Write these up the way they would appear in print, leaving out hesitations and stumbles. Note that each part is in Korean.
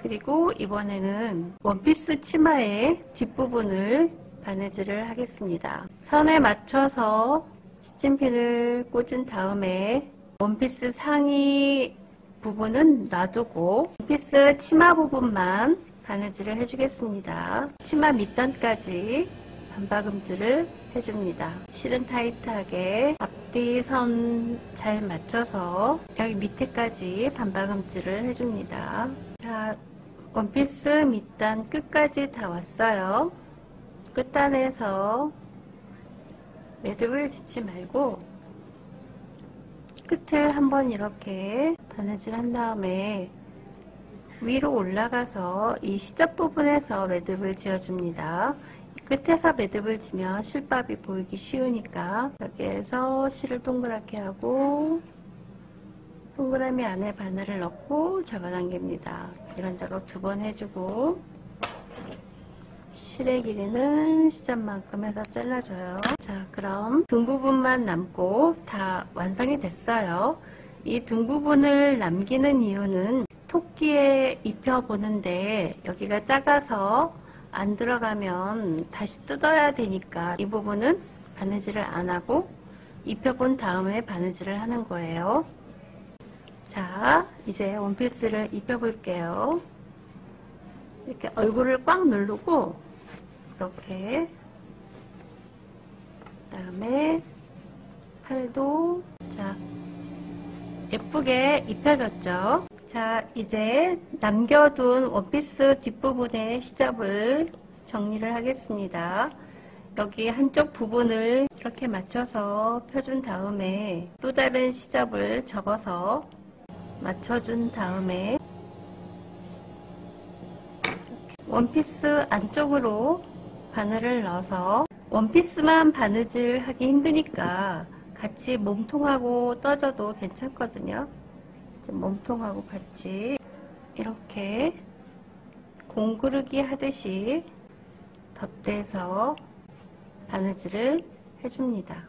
그리고 이번에는 원피스 치마의 뒷부분을 바느질을 하겠습니다. 선에 맞춰서 스팀핀을 꽂은 다음에 원피스 상의 부분은 놔두고 원피스 치마 부분만 바느질을 해주겠습니다. 치마 밑단까지 반박음질을 해줍니다. 실은 타이트하게 앞뒤 선 잘 맞춰서 여기 밑에까지 반박음질을 해줍니다. 자, 원피스 밑단 끝까지 다 왔어요. 끝단에서 매듭을 짓지 말고 끝을 한번 이렇게 바느질 한 다음에 위로 올라가서 이 시접 부분에서 매듭을 지어줍니다. 끝에서 매듭을 지면 실밥이 보이기 쉬우니까 여기에서 실을 동그랗게 하고 동그라미 안에 바늘을 넣고 잡아당깁니다. 이런 작업 2번 해주고 실의 길이는 시접만큼 해서 잘라줘요. 자, 그럼 등 부분만 남고 다 완성이 됐어요. 이 등 부분을 남기는 이유는 토끼에 입혀보는데 여기가 작아서 안 들어가면 다시 뜯어야 되니까 이 부분은 바느질을 안 하고 입혀본 다음에 바느질을 하는 거예요. 자, 이제 원피스를 입혀볼게요. 이렇게 얼굴을 꽉 누르고 이렇게 그다음에 팔도 자 예쁘게 입혀졌죠. 자, 이제 남겨둔 원피스 뒷부분의 시접을 정리를 하겠습니다. 여기 한쪽 부분을 이렇게 맞춰서 펴준 다음에 또 다른 시접을 접어서 맞춰준 다음에 원피스 안쪽으로 바늘을 넣어서 원피스만 바느질 하기 힘드니까 같이 몸통하고 떠줘도 괜찮거든요. 몸통하고 같이 이렇게 공구르기 하듯이 덧대서 바느질을 해줍니다.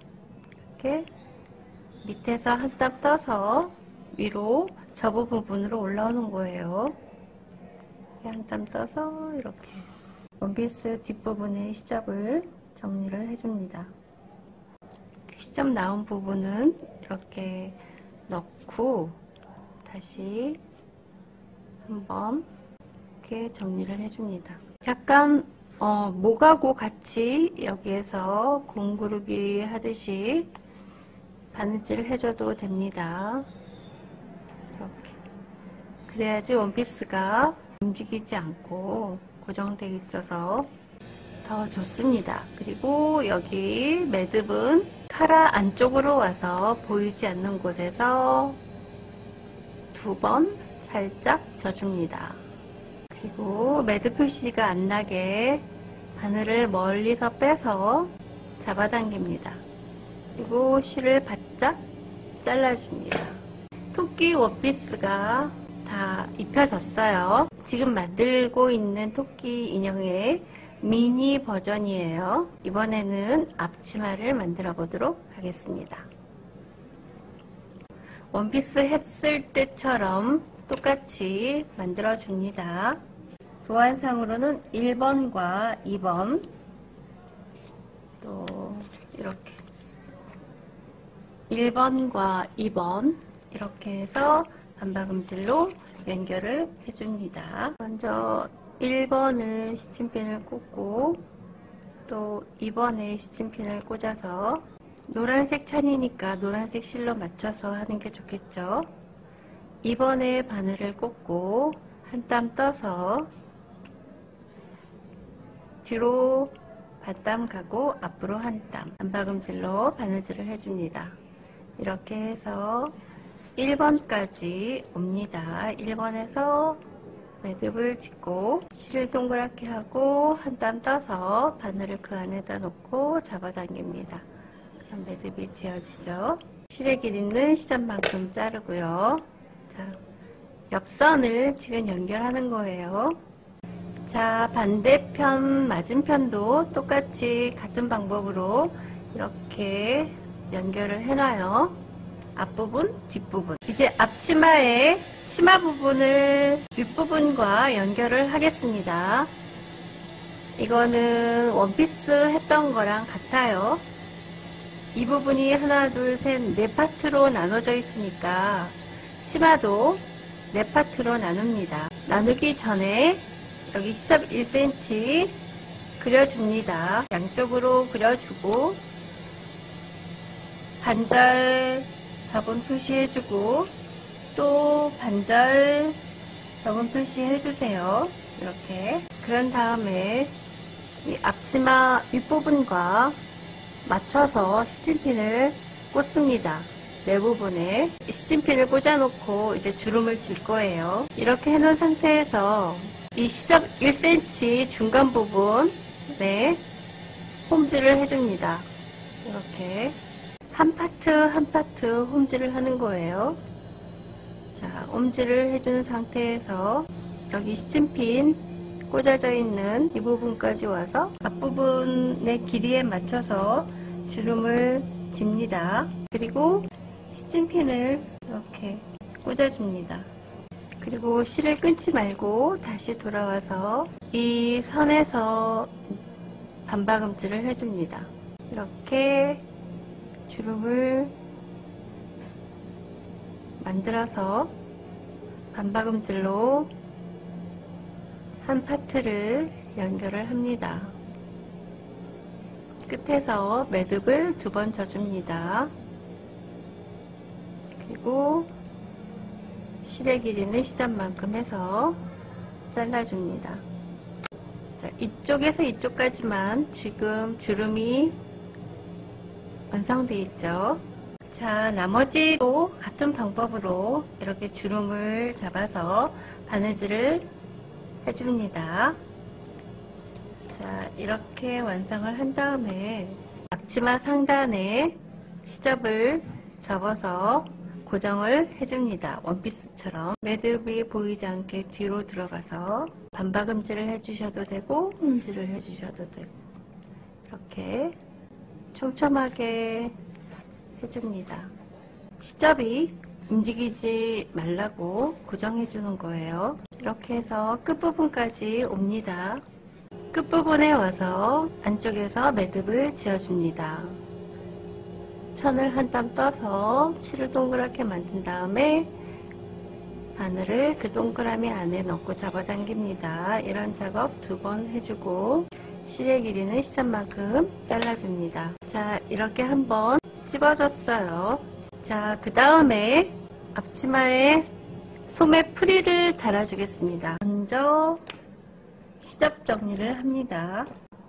이렇게 밑에서 한 땀 떠서 위로 저부 부분으로 올라오는 거예요. 한 땀 떠서 이렇게 원피스 뒷부분의 시접을 정리를 해줍니다. 시접 나온 부분은 이렇게 넣고 다시 한번 이렇게 정리를 해줍니다. 약간 목하고 같이 여기에서 공구르기 하듯이 바느질을 해줘도 됩니다. 이렇게 그래야지 원피스가 움직이지 않고 고정되어 있어서 더 좋습니다. 그리고 여기 매듭은 카라 안쪽으로 와서 보이지 않는 곳에서 2번 살짝 져줍니다. 그리고 매듭 표시가 안 나게 바늘을 멀리서 빼서 잡아당깁니다. 그리고 실을 바짝 잘라줍니다. 토끼 원피스가 다 입혀졌어요. 지금 만들고 있는 토끼 인형의 미니 버전이에요. 이번에는 앞치마를 만들어 보도록 하겠습니다. 원피스 했을 때처럼 똑같이 만들어 줍니다. 도안상으로는 1번과 2번 또 이렇게 1번과 2번 이렇게 해서 반박음질로 연결을 해줍니다. 먼저 1번을 시침핀을 꽂고 또 2번에 시침핀을 꽂아서 노란색 찬이니까 노란색 실로 맞춰서 하는 게 좋겠죠. 2번에 바늘을 꽂고 한 땀 떠서 뒤로 반땀 가고 앞으로 한 땀 반박음질로 바느질을 해줍니다. 이렇게 해서 1번까지 옵니다. 1번에서 매듭을 짓고 실을 동그랗게 하고 한 땀 떠서 바늘을 그 안에다 놓고 잡아당깁니다. 그럼 매듭이 지어지죠. 실의 길이는 시접만큼 자르고요. 자, 옆선을 지금 연결하는 거예요. 자, 반대편 맞은편도 똑같이 같은 방법으로 이렇게 연결을 해놔요. 앞부분, 뒷부분. 이제 앞치마의 치마 부분을 윗부분과 연결을 하겠습니다. 이거는 원피스 했던 거랑 같아요. 이 부분이 하나, 둘, 셋, 네 파트로 나눠져 있으니까 치마도 네 파트로 나눕니다. 나누기 전에 여기 시접 1cm 그려줍니다. 양쪽으로 그려주고 반절 접은 표시해주고 또 반절 접은 표시해주세요. 이렇게. 그런 다음에 이 앞치마 윗부분과 맞춰서 시침핀을 꽂습니다. 네 부분에 시침핀을 꽂아놓고 이제 주름을 질 거예요. 이렇게 해놓은 상태에서 이 시접 1cm 중간 부분에 홈질을 해줍니다. 이렇게 한 파트 한 파트 홈질을 하는 거예요. 자, 홈질을 해준 상태에서 여기 시침핀 꽂아져 있는 이 부분까지 와서 앞부분의 길이에 맞춰서 주름을 집니다. 그리고 시침핀을 이렇게 꽂아줍니다. 그리고 실을 끊지 말고 다시 돌아와서 이 선에서 반박음질을 해줍니다. 이렇게 주름을 만들어서 반박음질로 한 파트를 연결을 합니다. 끝에서 매듭을 2번 져줍니다. 그리고 실의 길이는 시접만큼 해서 잘라줍니다. 자, 이쪽에서 이쪽까지만 지금 주름이 완성되어 있죠. 자, 나머지도 같은 방법으로 이렇게 주름을 잡아서 바느질을 해줍니다. 자, 이렇게 완성을 한 다음에 앞치마 상단에 시접을 접어서 고정을 해줍니다. 원피스처럼 매듭이 보이지 않게 뒤로 들어가서 반박음질을 해주셔도 되고 홈질을 해주셔도 되고 이렇게 촘촘하게 해줍니다. 시접이 움직이지 말라고 고정해 주는 거예요. 이렇게 해서 끝부분까지 옵니다. 끝부분에 와서 안쪽에서 매듭을 지어줍니다. 천을 한 땀 떠서 실을 동그랗게 만든 다음에 바늘을 그 동그라미 안에 넣고 잡아당깁니다. 이런 작업 2번 해주고 실의 길이는 시접만큼 잘라줍니다. 자, 이렇게 한번 찝어줬어요. 자, 그 다음에 앞치마에 소매 프릴을 달아주겠습니다. 먼저 시접 정리를 합니다.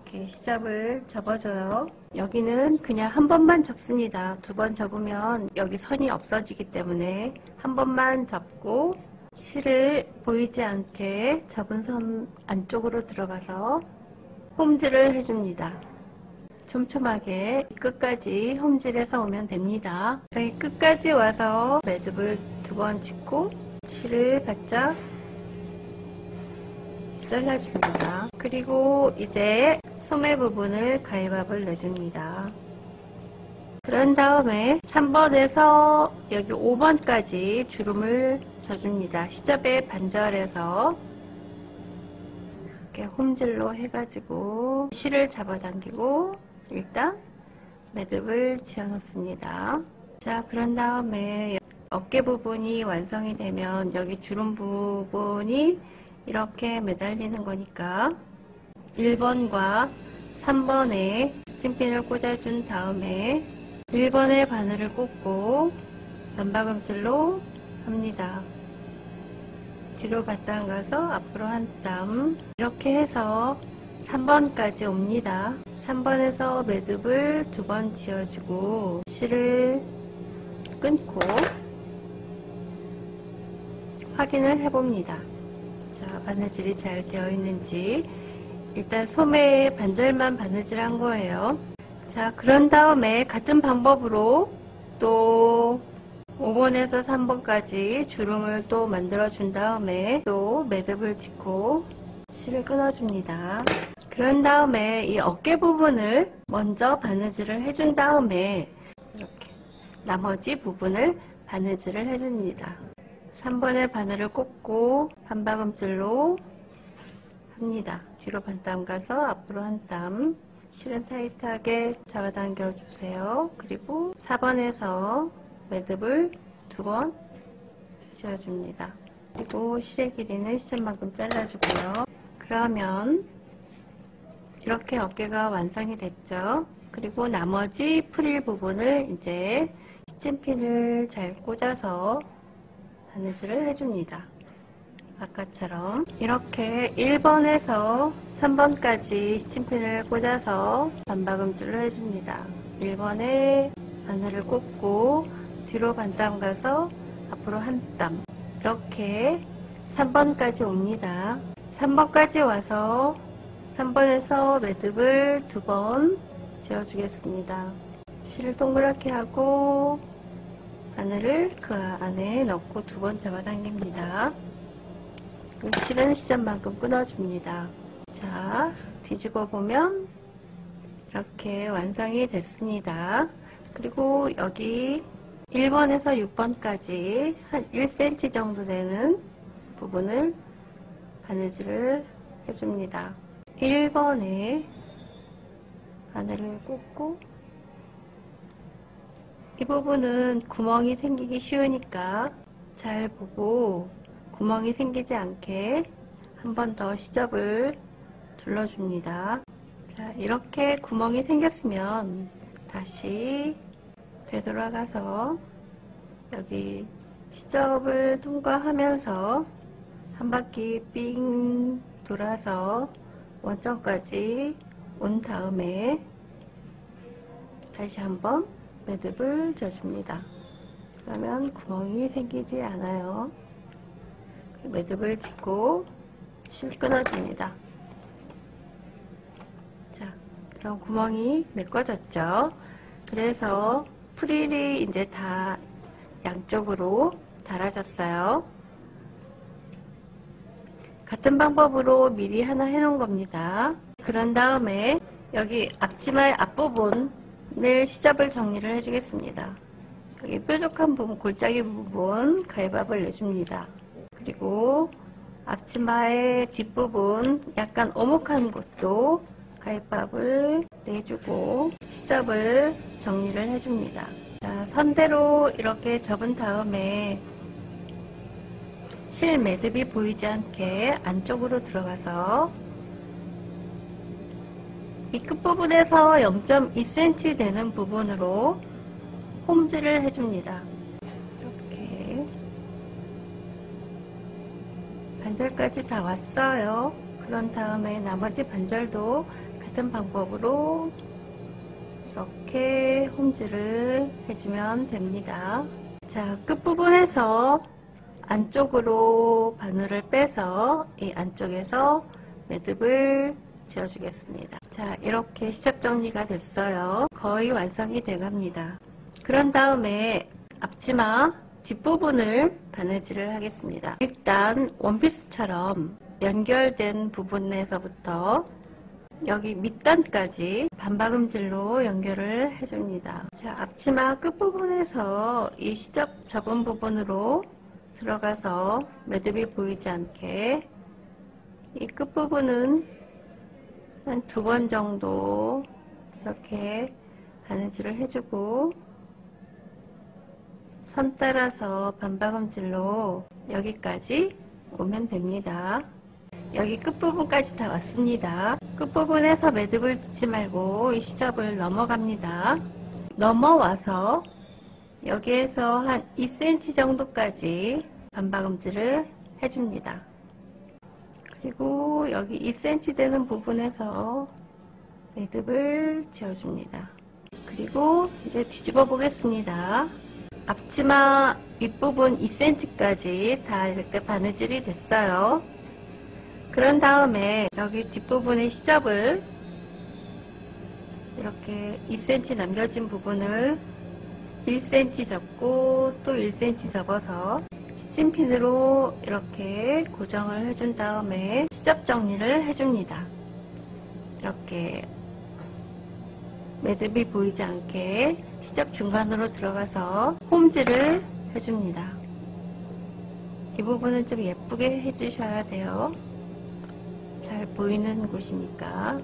이렇게 시접을 접어줘요. 여기는 그냥 한 번만 접습니다. 2번 접으면 여기 선이 없어지기 때문에 한 번만 접고 실을 보이지 않게 접은 선 안쪽으로 들어가서 홈질을 해줍니다. 촘촘하게 끝까지 홈질해서 오면 됩니다. 여기 끝까지 와서 매듭을 2번 짚고 실을 바짝 잘라줍니다. 그리고 이제 소매 부분을 가위밥을 내줍니다. 그런 다음에 3번에서 여기 5번까지 주름을 져줍니다. 시접에 반절해서 이렇게 홈질로 해가지고 실을 잡아당기고 일단 매듭을 지어 놓습니다. 자, 그런 다음에 어깨 부분이 완성이 되면 여기 주름 부분이 이렇게 매달리는 거니까 1번과 3번에 스팀핀을 꽂아준 다음에 1번에 바늘을 꽂고 반박음질로 합니다. 뒤로 갔다 가서 앞으로 한 땀 이렇게 해서 3번까지 옵니다. 3번에서 매듭을 2번 지어주고 실을 끊고 확인을 해봅니다. 자, 바느질이 잘 되어 있는지 일단 소매에 반절만 바느질한 거예요. 자, 그런 다음에 같은 방법으로 또 5번에서 3번까지 주름을 또 만들어 준 다음에 또 매듭을 짓고 실을 끊어줍니다. 그런 다음에 이 어깨 부분을 먼저 바느질을 해준 다음에 이렇게 나머지 부분을 바느질을 해줍니다. 3번의 바늘을 꽂고 반박음질로 합니다. 뒤로 반 땀 가서 앞으로 한 땀, 실은 타이트하게 잡아당겨 주세요. 그리고 4번에서 매듭을 2번 지어줍니다. 그리고 실의 길이는 시접만큼 잘라주고요. 그러면 이렇게 어깨가 완성이 됐죠. 그리고 나머지 프릴 부분을 이제 스팀핀을 잘 꽂아서 바느질을 해줍니다. 아까처럼 이렇게 1번에서 3번까지 스팀핀을 꽂아서 반박음질로 해줍니다. 1번에 바늘을 꽂고 뒤로 반 땀 가서 앞으로 한 땀, 이렇게 3번까지 옵니다. 3번까지 와서 3번에서 매듭을 2번 지어주겠습니다. 실을 동그랗게 하고 바늘을 그 안에 넣고 2번 잡아당깁니다. 실은 시접만큼 끊어줍니다. 자, 뒤집어 보면 이렇게 완성이 됐습니다. 그리고 여기 1번에서 6번까지 한 1cm 정도 되는 부분을 바느질을 해줍니다. 1번에 바늘을 꽂고 이 부분은 구멍이 생기기 쉬우니까 잘 보고 구멍이 생기지 않게 한 번 더 시접을 둘러줍니다. 자, 이렇게 구멍이 생겼으면 다시 되돌아가서 여기 시접을 통과하면서 한 바퀴 삥 돌아서 원점까지 온 다음에 다시 한번 매듭을 져줍니다. 그러면 구멍이 생기지 않아요. 매듭을 짓고 실 끊어줍니다. 자, 그럼 구멍이 메꿔졌죠. 그래서 프릴이 이제 다 양쪽으로 달아졌어요. 같은 방법으로 미리 하나 해놓은 겁니다. 그런 다음에 여기 앞치마의 앞부분을 시접을 정리를 해주겠습니다. 여기 뾰족한 부분, 골짜기 부분 가위밥을 내줍니다. 그리고 앞치마의 뒷부분 약간 오목한 곳도 가위밥을 내주고 시접을 정리를 해줍니다. 자, 선대로 이렇게 접은 다음에 실 매듭이 보이지 않게 안쪽으로 들어가서 이 끝부분에서 0.2cm 되는 부분으로 홈질을 해줍니다. 이렇게 반절까지 다 왔어요. 그런 다음에 나머지 반절도 같은 방법으로 이렇게 홈질을 해주면 됩니다. 자, 끝부분에서 안쪽으로 바늘을 빼서 이 안쪽에서 매듭을 지어주겠습니다. 자, 이렇게 시접 정리가 됐어요. 거의 완성이 돼갑니다. 그런 다음에 앞치마 뒷부분을 바느질을 하겠습니다. 일단 원피스처럼 연결된 부분에서부터 여기 밑단까지 반박음질로 연결을 해줍니다. 자, 앞치마 끝부분에서 이 시접 접은 부분으로 들어가서 매듭이 보이지 않게 이 끝부분은 한 2번 정도 이렇게 바느질을 해주고 선 따라서 반박음질로 여기까지 오면 됩니다. 여기 끝부분까지 다 왔습니다. 끝부분에서 매듭을 짓지 말고 이 시접을 넘어갑니다. 넘어와서 여기에서 한 2cm 정도까지 반박음질을 해줍니다. 그리고 여기 2cm 되는 부분에서 매듭을 지어줍니다. 그리고 이제 뒤집어 보겠습니다. 앞치마 윗부분 2cm까지 다 이렇게 바느질이 됐어요. 그런 다음에 여기 뒷부분의 시접을 이렇게 2cm 남겨진 부분을 1cm 접고 또 1cm 접어서 스팀핀으로 이렇게 고정을 해준 다음에 시접 정리를 해줍니다. 이렇게 매듭이 보이지 않게 시접 중간으로 들어가서 홈질을 해줍니다. 이 부분은 좀 예쁘게 해주셔야 돼요. 잘 보이는 곳이니까.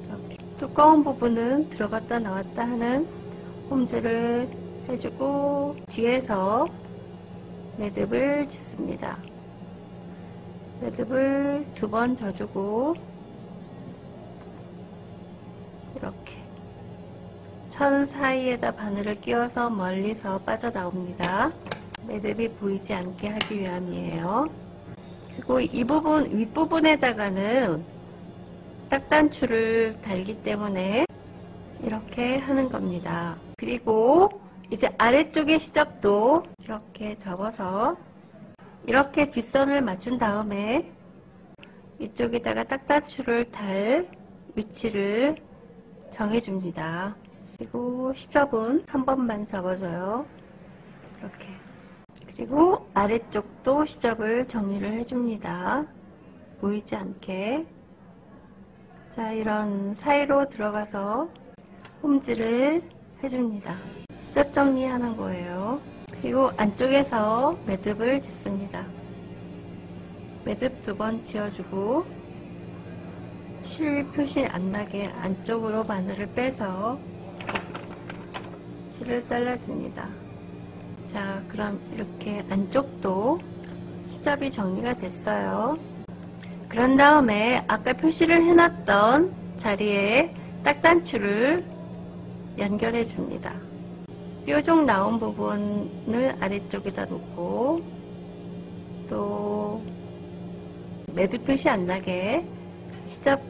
이렇게 두꺼운 부분은 들어갔다 나왔다 하는 홈즈를 해주고 뒤에서 매듭을 짓습니다. 매듭을 2번 져주고 이렇게 천 사이에다 바늘을 끼워서 멀리서 빠져나옵니다. 매듭이 보이지 않게 하기 위함이에요. 그리고 이 부분 윗부분에다가는 딱단추를 달기 때문에 이렇게 하는 겁니다. 그리고 이제 아래쪽의 시접도 이렇게 접어서 이렇게 뒷선을 맞춘 다음에 이쪽에다가 딱단추를 달 위치를 정해줍니다. 그리고 시접은 한 번만 접어줘요. 이렇게. 그리고 아래쪽도 시접을 정리를 해줍니다. 보이지 않게. 자, 이런 사이로 들어가서 홈즈를 해줍니다. 시접 정리하는 거예요. 그리고 안쪽에서 매듭을 짓습니다. 매듭 2번 지어주고 실 표시 안 나게 안쪽으로 바늘을 빼서 실을 잘라줍니다. 자, 그럼 이렇게 안쪽도 시접이 정리가 됐어요. 그런 다음에 아까 표시를 해놨던 자리에 딱단추를 연결해 줍니다. 뾰족 나온 부분을 아래쪽에다 놓고 또 매듭 표시 안 나게 시접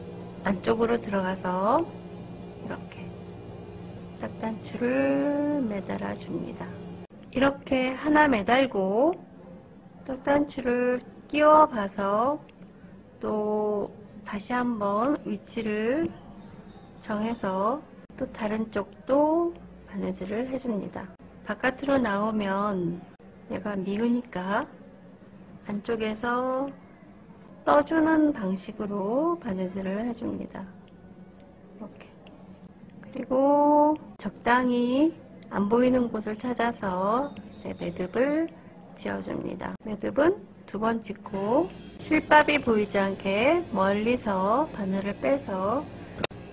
안쪽으로 들어가서 이렇게 딱단추를 매달아 줍니다. 이렇게 하나 매달고 딱단추를 끼워 봐서 또 다시 한번 위치를 정해서 또 다른 쪽도 바느질을 해줍니다. 바깥으로 나오면 얘가 미으니까 안쪽에서 떠주는 방식으로 바느질을 해줍니다. 이렇게. 그리고 적당히 안 보이는 곳을 찾아서 이제 매듭을 지어줍니다. 매듭은 2번 짓고 실밥이 보이지 않게 멀리서 바늘을 빼서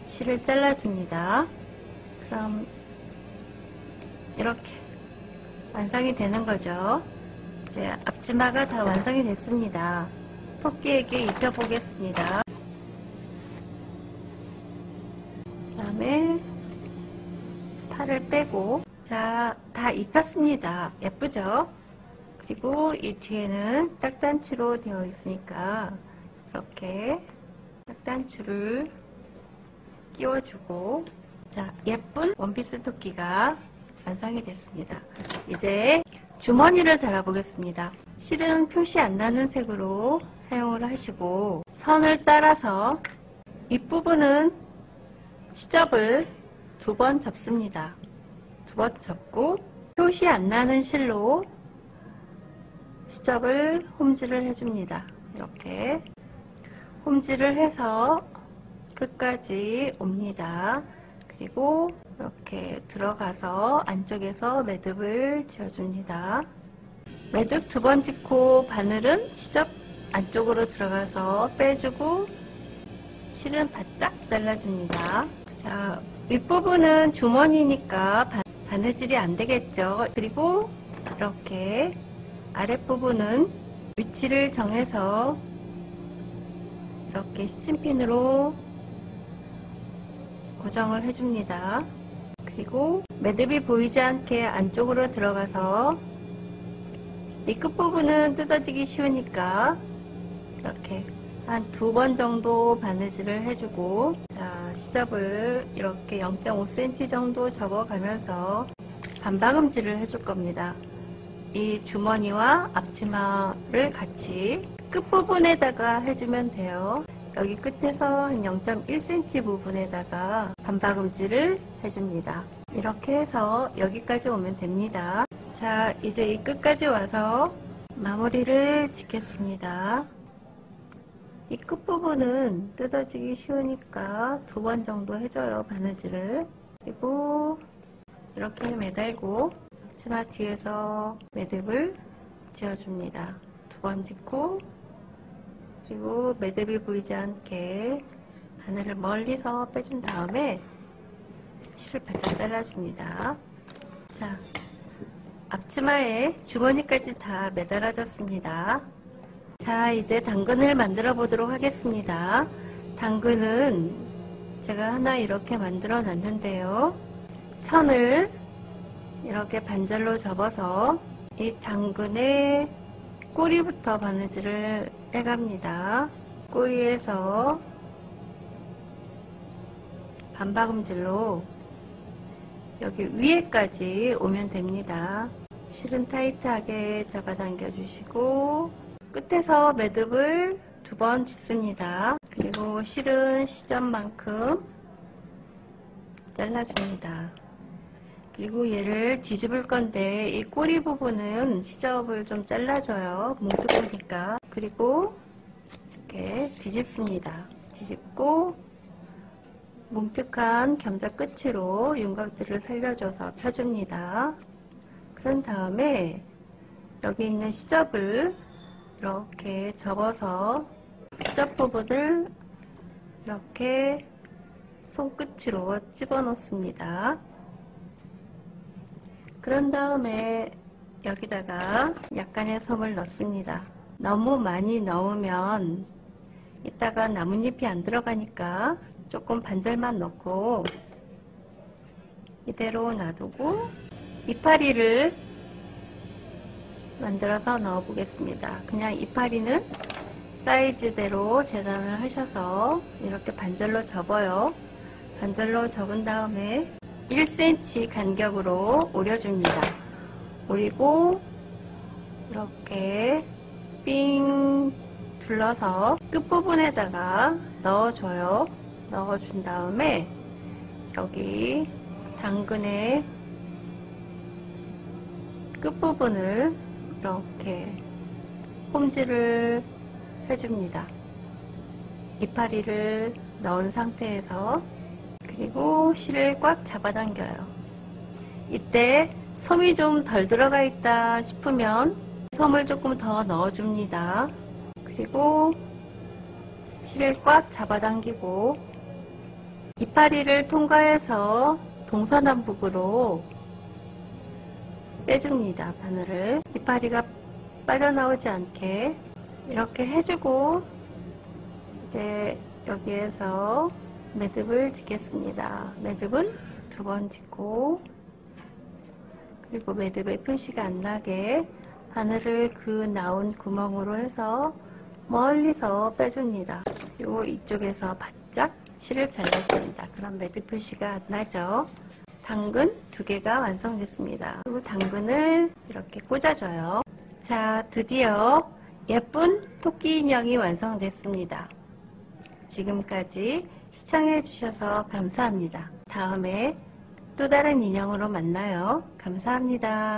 실을 잘라줍니다. 그럼 이렇게 완성이 되는 거죠. 이제 앞치마가 다 완성이 됐습니다. 토끼에게 입혀보겠습니다. 그 다음에 팔을 빼고 자, 다 입혔습니다. 예쁘죠? 그리고 이 뒤에는 딱단추로 되어 있으니까 이렇게 딱단추를 끼워주고 자, 예쁜 원피스 토끼가 완성이 됐습니다. 이제 주머니를 달아보겠습니다. 실은 표시 안 나는 색으로 사용을 하시고 선을 따라서 윗부분은 시접을 2번 접습니다. 2번 접고 표시 안 나는 실로 시접을 홈질을 해줍니다. 이렇게 홈질을 해서 끝까지 옵니다. 그리고 이렇게 들어가서 안쪽에서 매듭을 지어줍니다. 매듭 2번 짓고 바늘은 시접 안쪽으로 들어가서 빼주고 실은 바짝 잘라줍니다. 자, 윗부분은 주머니니까 바느질이 안 되겠죠. 그리고 이렇게 아랫부분은 위치를 정해서 이렇게 시침핀으로 고정을 해줍니다. 그리고 매듭이 보이지 않게 안쪽으로 들어가서 이 끝부분은 뜯어지기 쉬우니까 이렇게 한 2번 정도 바느질을 해주고 자, 시접을 이렇게 0.5cm 정도 접어가면서 반박음질을 해줄 겁니다. 이 주머니와 앞치마를 같이 끝부분에다가 해주면 돼요. 여기 끝에서 한 0.1cm 부분에다가 반박음질을 해줍니다. 이렇게 해서 여기까지 오면 됩니다. 자, 이제 이 끝까지 와서 마무리를 짓겠습니다. 이 끝부분은 뜯어지기 쉬우니까 2번 정도 해줘요, 바느질을. 그리고 이렇게 매달고 치마 뒤에서 매듭을 지어줍니다. 2번 짚고, 그리고 매듭이 보이지 않게 바늘을 멀리서 빼준 다음에 실을 바짝 잘라줍니다. 자, 앞치마에 주머니까지 다 매달아졌습니다. 자, 이제 당근을 만들어 보도록 하겠습니다. 당근은 제가 하나 이렇게 만들어 놨는데요. 천을 이렇게 반절로 접어서 이 당근의 꼬리부터 바느질을 해갑니다. 꼬리에서 반박음질로 여기 위에까지 오면 됩니다. 실은 타이트하게 잡아당겨 주시고 끝에서 매듭을 2번 짚습니다. 그리고 실은 시접만큼 잘라줍니다. 그리고 얘를 뒤집을 건데 이 꼬리 부분은 시접을 좀 잘라줘요. 뭉툭하니까. 그리고 이렇게 뒤집습니다. 뒤집고 뭉툭한 겸자 끝으로 윤곽들을 살려줘서 펴줍니다. 그런 다음에 여기 있는 시접을 이렇게 접어서 시접 부분을 이렇게 손끝으로 집어 넣습니다. 그런 다음에 여기다가 약간의 솜을 넣습니다. 너무 많이 넣으면 이따가 나뭇잎이 안 들어가니까 조금 반절만 넣고 이대로 놔두고 이파리를 만들어서 넣어 보겠습니다. 그냥 이파리는 사이즈대로 재단을 하셔서 이렇게 반절로 접어요. 반절로 접은 다음에 1cm 간격으로 오려줍니다. 오리고 이렇게 삥 둘러서 끝부분에다가 넣어줘요. 넣어준 다음에 여기 당근의 끝부분을 이렇게 홈질을 해줍니다. 이파리를 넣은 상태에서 그리고 실을 꽉 잡아당겨요. 이때 솜이 좀 덜 들어가 있다 싶으면 솜을 조금 더 넣어줍니다. 그리고 실을 꽉 잡아당기고 이파리를 통과해서 동서남북으로 빼줍니다. 바늘을 이파리가 빠져나오지 않게 이렇게 해주고 이제 여기에서 매듭을 짓겠습니다. 매듭은 2번 짓고 그리고 매듭에 표시가 안 나게 바늘을 그 나온 구멍으로 해서 멀리서 빼줍니다. 그리고 이쪽에서 바짝 실을 잘라줍니다. 그럼 매듭 표시가 안 나죠. 당근 2개가 완성됐습니다. 그리고 당근을 이렇게 꽂아줘요. 자, 드디어 예쁜 토끼 인형이 완성됐습니다. 지금까지 시청해주셔서 감사합니다. 다음에 또 다른 인형으로 만나요. 감사합니다.